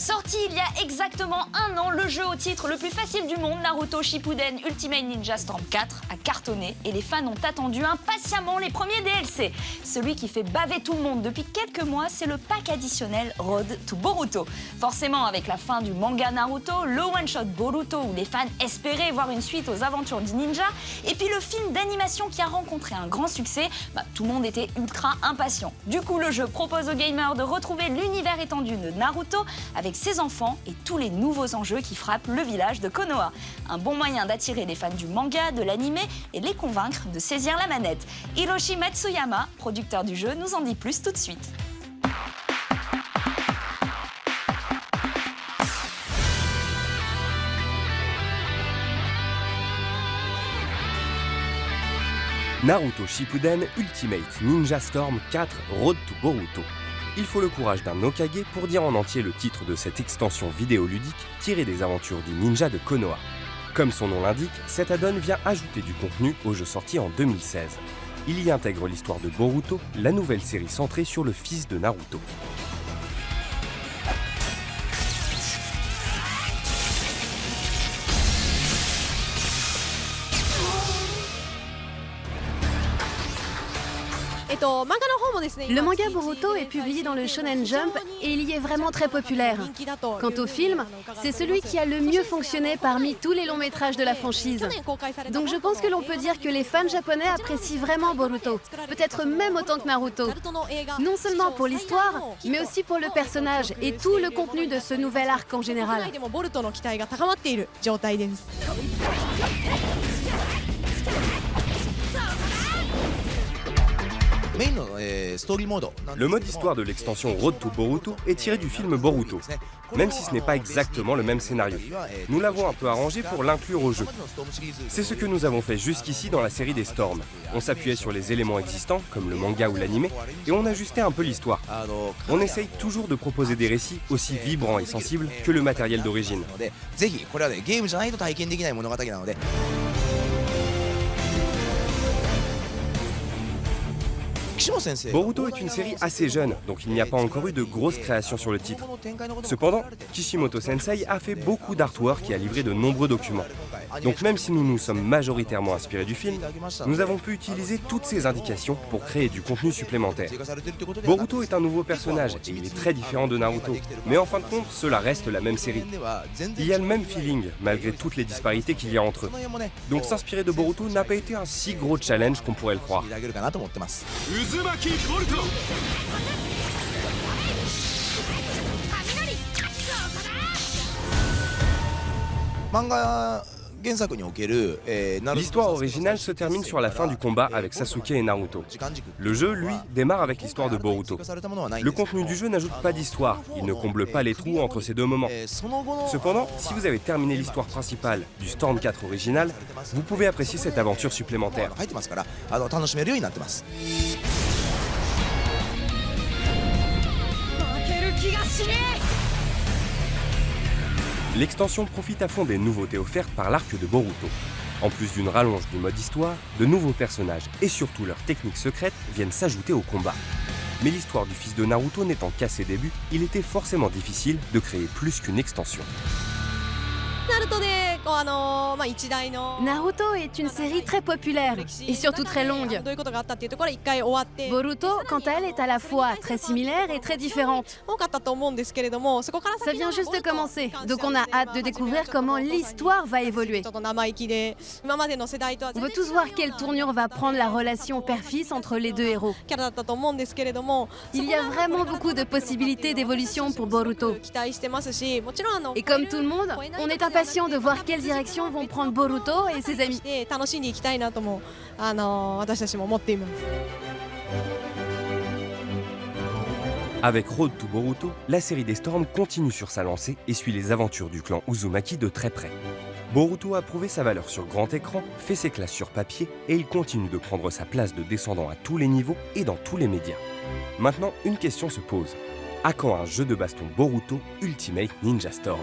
Sorti il y a exactement un an, le jeu au titre le plus facile du monde, Naruto Shippuden Ultimate Ninja Storm 4, a cartonné et les fans ont attendu impatiemment les premiers DLC. Celui qui fait baver tout le monde depuis quelques mois, c'est le pack additionnel Road to Boruto. Forcément, avec la fin du manga Naruto, le one-shot Boruto où les fans espéraient voir une suite aux aventures du ninja, et puis le film d'animation qui a rencontré un grand succès, tout le monde était ultra impatient. Du coup, le jeu propose aux gamers de retrouver l'univers étendu de Naruto avec ses enfants et tous les nouveaux enjeux qui frappent le village de Konoha. Un bon moyen d'attirer les fans du manga, de l'anime et les convaincre de saisir la manette. Hiroshi Matsuyama, producteur du jeu, nous en dit plus tout de suite. Naruto Shippuden Ultimate Ninja Storm 4 Road to Boruto. Il faut le courage d'un Hokage pour dire en entier le titre de cette extension vidéoludique tirée des aventures du ninja de Konoha. Comme son nom l'indique, cet add-on vient ajouter du contenu au jeu sorti en 2016. Il y intègre l'histoire de Boruto, la nouvelle série centrée sur le fils de Naruto. Le manga Boruto est publié dans le Shonen Jump et il y est vraiment très populaire. Quant au film, c'est celui qui a le mieux fonctionné parmi tous les longs métrages de la franchise. Donc je pense que l'on peut dire que les fans japonais apprécient vraiment Boruto, peut-être même autant que Naruto. Non seulement pour l'histoire, mais aussi pour le personnage et tout le contenu de ce nouvel arc en général. Le mode histoire de l'extension Road to Boruto est tiré du film Boruto, même si ce n'est pas exactement le même scénario. Nous l'avons un peu arrangé pour l'inclure au jeu. C'est ce que nous avons fait jusqu'ici dans la série des Storms. On s'appuyait sur les éléments existants, comme le manga ou l'anime, et on ajustait un peu l'histoire. On essaye toujours de proposer des récits aussi vibrants et sensibles que le matériel d'origine. Boruto est une série assez jeune, donc il n'y a pas encore eu de grosses créations sur le titre. Cependant, Kishimoto Sensei a fait beaucoup d'artwork et a livré de nombreux documents. Donc même si nous nous sommes majoritairement inspirés du film, nous avons pu utiliser toutes ces indications pour créer du contenu supplémentaire. Boruto est un nouveau personnage et il est très différent de Naruto, mais en fin de compte, cela reste la même série. Il y a le même feeling, malgré toutes les disparités qu'il y a entre eux. Donc s'inspirer de Boruto n'a pas été un si gros challenge qu'on pourrait le croire. L'histoire originale se termine sur la fin du combat avec Sasuke et Naruto. Le jeu, lui, démarre avec l'histoire de Boruto. Le contenu du jeu n'ajoute pas d'histoire, il ne comble pas les trous entre ces deux moments. Cependant, si vous avez terminé l'histoire principale du Storm 4 original, vous pouvez apprécier cette aventure supplémentaire. L'extension profite à fond des nouveautés offertes par l'arc de Boruto. En plus d'une rallonge du mode histoire, de nouveaux personnages et surtout leurs techniques secrètes viennent s'ajouter au combat. Mais l'histoire du fils de Naruto n'étant qu'à ses débuts, il était forcément difficile de créer plus qu'une extension. Naruto est une série très populaire et surtout très longue. Boruto, quant à elle, est à la fois très similaire et très différente. Ça vient juste de commencer, donc on a hâte de découvrir comment l'histoire va évoluer. On veut tous voir quelle tournure va prendre la relation père-fils entre les deux héros. Il y a vraiment beaucoup de possibilités d'évolution pour Boruto. Et comme tout le monde, on est impatient de voir quelles directions vont prendre Boruto et ses amis. Avec Road to Boruto, la série des Storms continue sur sa lancée et suit les aventures du clan Uzumaki de très près. Boruto a prouvé sa valeur sur grand écran, fait ses classes sur papier et il continue de prendre sa place de descendant à tous les niveaux et dans tous les médias. Maintenant, une question se pose. À quand un jeu de baston Boruto Ultimate Ninja Storm ?